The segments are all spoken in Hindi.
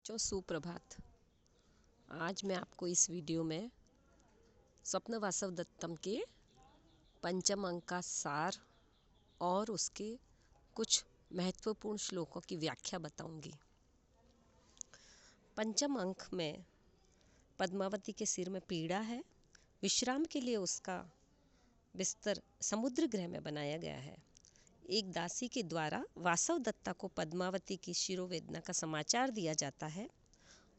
बच्चों सुप्रभात। आज मैं आपको इस वीडियो में स्वप्न वासवदत्तम के पंचम अंक का सार और उसके कुछ महत्वपूर्ण श्लोकों की व्याख्या बताऊंगी। पंचम अंक में पद्मावती के सिर में पीड़ा है। विश्राम के लिए उसका बिस्तर समुद्र गृह में बनाया गया है। एक दासी के द्वारा वासवदत्ता को पद्मावती की शिरोवेदना का समाचार दिया जाता है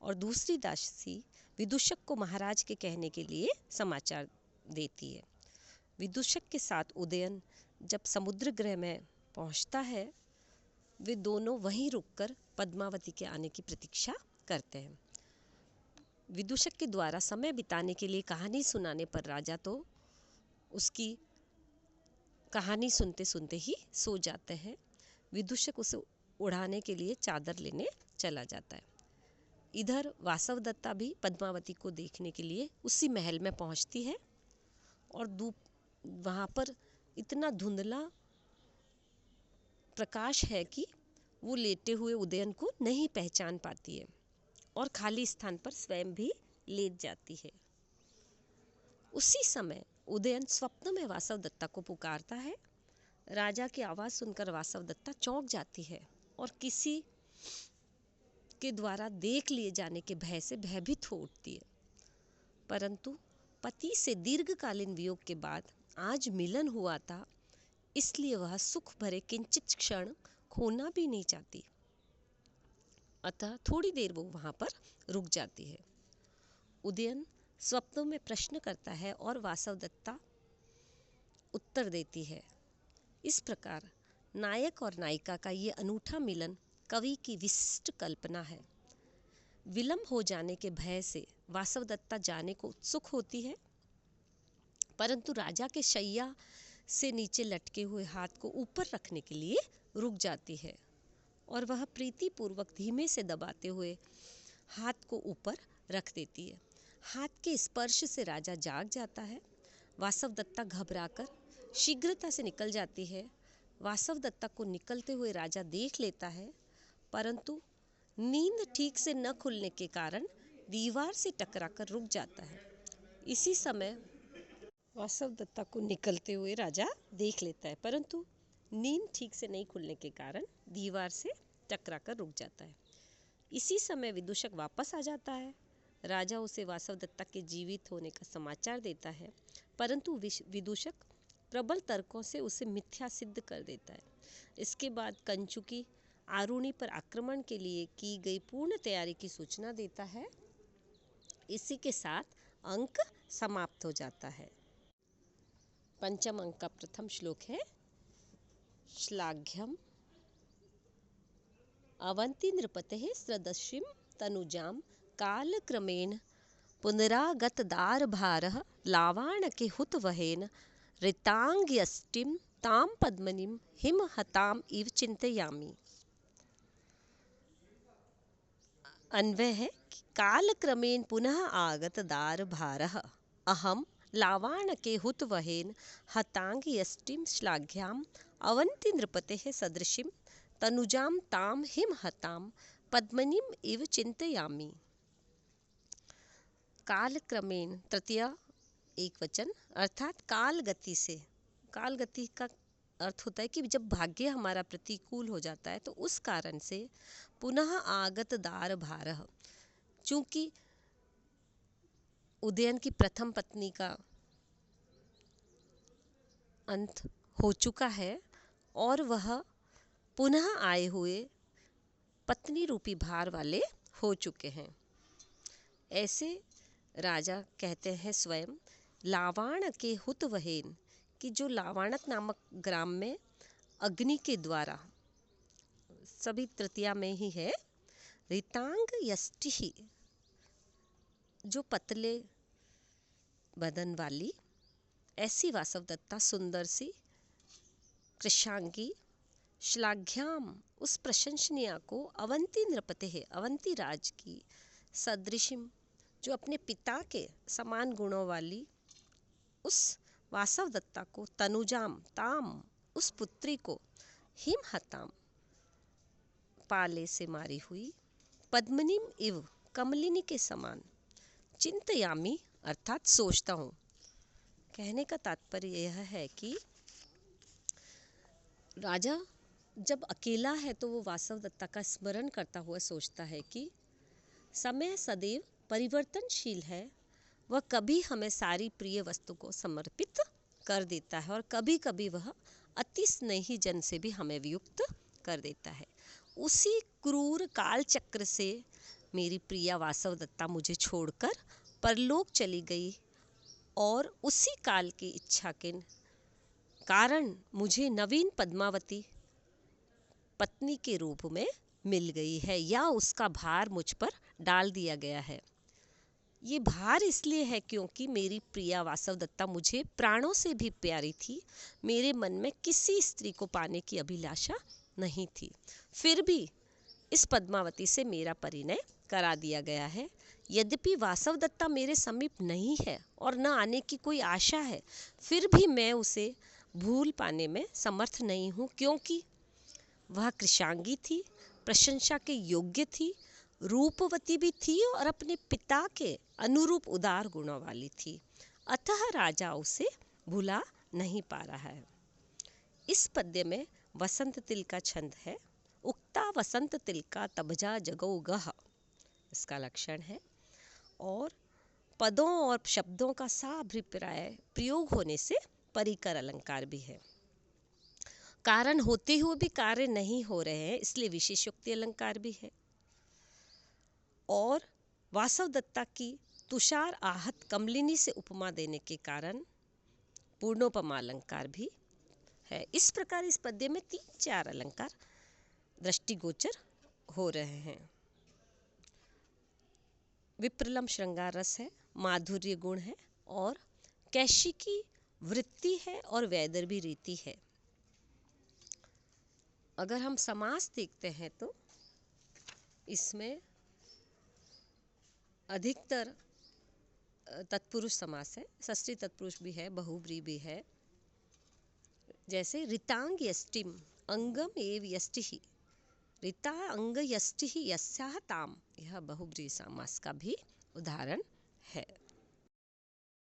और दूसरी दासी विदूषक को महाराज के कहने के लिए समाचार देती है। विदूषक के साथ उदयन जब समुद्र गृह में पहुंचता है, वे दोनों वहीं रुककर पद्मावती के आने की प्रतीक्षा करते हैं। विदूषक के द्वारा समय बिताने के लिए कहानी सुनाने पर राजा तो उसकी कहानी सुनते सुनते ही सो जाते हैं। विदूषक उसे उड़ाने के लिए चादर लेने चला जाता है। इधर वासवदत्ता भी पद्मावती को देखने के लिए उसी महल में पहुंचती है और वहाँ पर इतना धुंधला प्रकाश है कि वो लेटे हुए उदयन को नहीं पहचान पाती है और खाली स्थान पर स्वयं भी लेट जाती है। उसी समय उदयन स्वप्न में वासवदत्ता को पुकारता है। राजा की आवाज़ सुनकर वासवदत्ता चौंक जाती है और किसी के द्वारा देख लिए जाने के भय से भयभीत हो उठती है। परंतु पति से दीर्घकालीन वियोग के बाद आज मिलन हुआ था, इसलिए वह सुख भरे किंचित क्षण खोना भी नहीं चाहती। अतः थोड़ी देर वो वहाँ पर रुक जाती है। उदयन स्वप्नों में प्रश्न करता है और वासवदत्ता उत्तर देती है। इस प्रकार नायक और नायिका का ये अनूठा मिलन कवि की विशिष्ट कल्पना है। विलंब हो जाने के भय से वासवदत्ता जाने को उत्सुक होती है, परंतु राजा के शैया से नीचे लटके हुए हाथ को ऊपर रखने के लिए रुक जाती है और वह प्रीतिपूर्वक धीमे से दबाते हुए हाथ को ऊपर रख देती है। हाथ के स्पर्श से राजा जाग जाता है। वासवदत्ता घबराकर शीघ्रता से निकल जाती है। वासवदत्ता को निकलते हुए राजा देख लेता है, परंतु नींद ठीक से न खुलने के कारण दीवार से टकराकर रुक जाता है। इसी समय वासवदत्ता को निकलते हुए राजा देख लेता है, परंतु नींद ठीक से नहीं खुलने के कारण दीवार से टकराकर रुक जाता है। इसी समय विदूषक वापस आ जाता है। राजा उसे वासवदत्ता के जीवित होने का समाचार देता है, परंतु विदूषक प्रबल तर्कों से उसे मिथ्या सिद्ध कर देता है। इसके बाद कंचुकी आरुणि पर आक्रमण के लिए की गई पूर्ण तैयारी की सूचना देता है। इसी के साथ अंक समाप्त हो जाता है। पंचम अंक का प्रथम श्लोक है श्लाघ्यम अवंती नृपतेः सदृशीं तनुजां कालक्रमेण पुनरागतदारभारः लावाणके हुतवहेन ऋताङ्ग्यष्टिं तां पद्मिनीं हिमहताम् इव चिन्तयामि। अन्वय है कि कालक्रमेण पुनः आगत दारभारः अहम लावाणके हुतवहेन हताङ्ग्यष्टिं श्लाघ्याम् अवंती नृपतेः सदृशीं तनुजां तां हिमहतां पद्मिनीम् इव चिन्तयामि। काल क्रमेण तृतीया एक वचन अर्थात काल गति से। काल गति का अर्थ होता है कि जब भाग्य हमारा प्रतिकूल हो जाता है तो उस कारण से पुनः आगत दार भारः, चूंकि उदयन की प्रथम पत्नी का अंत हो चुका है और वह पुनः आए हुए पत्नी रूपी भार वाले हो चुके हैं। ऐसे राजा कहते हैं स्वयं लावाण के हुतवहेन कि जो लावाणक नामक ग्राम में अग्नि के द्वारा, सभी तृतीया में ही है, ऋतांग यष्टि, जो पतले बदन वाली ऐसी वासवदत्ता सुंदर सी कृशांगी, श्लाघ्याम उस प्रशंसनीय को, अवंती नृपते है अवंती राज की, सदृशिम जो अपने पिता के समान गुणों वाली उस वासवदत्ता को, तनुजाम ताम उस पुत्री को, हिमहताम पाले से मारी हुई, पद्मनिम इव कमलिनी के समान चिंतयामी अर्थात सोचता हूँ। कहने का तात्पर्य यह है कि राजा जब अकेला है तो वो वासवदत्ता का स्मरण करता हुआ सोचता है कि समय सदैव परिवर्तनशील है। वह कभी हमें सारी प्रिय वस्तु को समर्पित कर देता है और कभी कभी वह अति स्नेही जन से भी हमें वियुक्त कर देता है। उसी क्रूर काल चक्र से मेरी प्रिया वासवदत्ता मुझे छोड़कर परलोक चली गई और उसी काल की इच्छा के कारण मुझे नवीन पद्मावती पत्नी के रूप में मिल गई है, या उसका भार मुझ पर डाल दिया गया है। ये भार इसलिए है क्योंकि मेरी प्रिया वासवदत्ता मुझे प्राणों से भी प्यारी थी। मेरे मन में किसी स्त्री को पाने की अभिलाषा नहीं थी, फिर भी इस पद्मावती से मेरा परिणय करा दिया गया है। यद्यपि वासवदत्ता मेरे समीप नहीं है और न आने की कोई आशा है, फिर भी मैं उसे भूल पाने में समर्थ नहीं हूँ, क्योंकि वह कृशांगी थी, प्रशंसा के योग्य थी, रूपवती भी थी और अपने पिता के अनुरूप उदार गुणों वाली थी। अतः राजा उसे भुला नहीं पा रहा है। इस पद्य में वसंत तिल का छंद है। उक्ता वसंत तिल का तबजा जगो गह, इसका लक्षण है। और पदों और शब्दों का साभिप्राय प्रयोग होने से परिकर अलंकार भी है। कारण होते हुए भी कार्य नहीं हो रहे हैं, इसलिए विशेषोक्ति अलंकार भी है। और वासवदत्ता की तुषार आहत कमलिनी से उपमा देने के कारण पूर्णोपमा अलंकार भी है। इस प्रकार इस पद्य में 3-4 अलंकार दृष्टिगोचर हो रहे हैं। विप्रलम श्रृंगार रस है, माधुर्य गुण है और कैशिकी वृत्ति है और वैदर्भी रीति है। अगर हम समास देखते हैं तो इसमें अधिकतर तत्पुरुष समास है, षष्ठी तत्पुरुष भी है, बहुब्री भी है। जैसे ऋतांग यष्टिम अंगम एव यष्टिः, ऋता अंग यष्टिः यस्याः ताम, यह बहुब्री समास का भी उदाहरण है।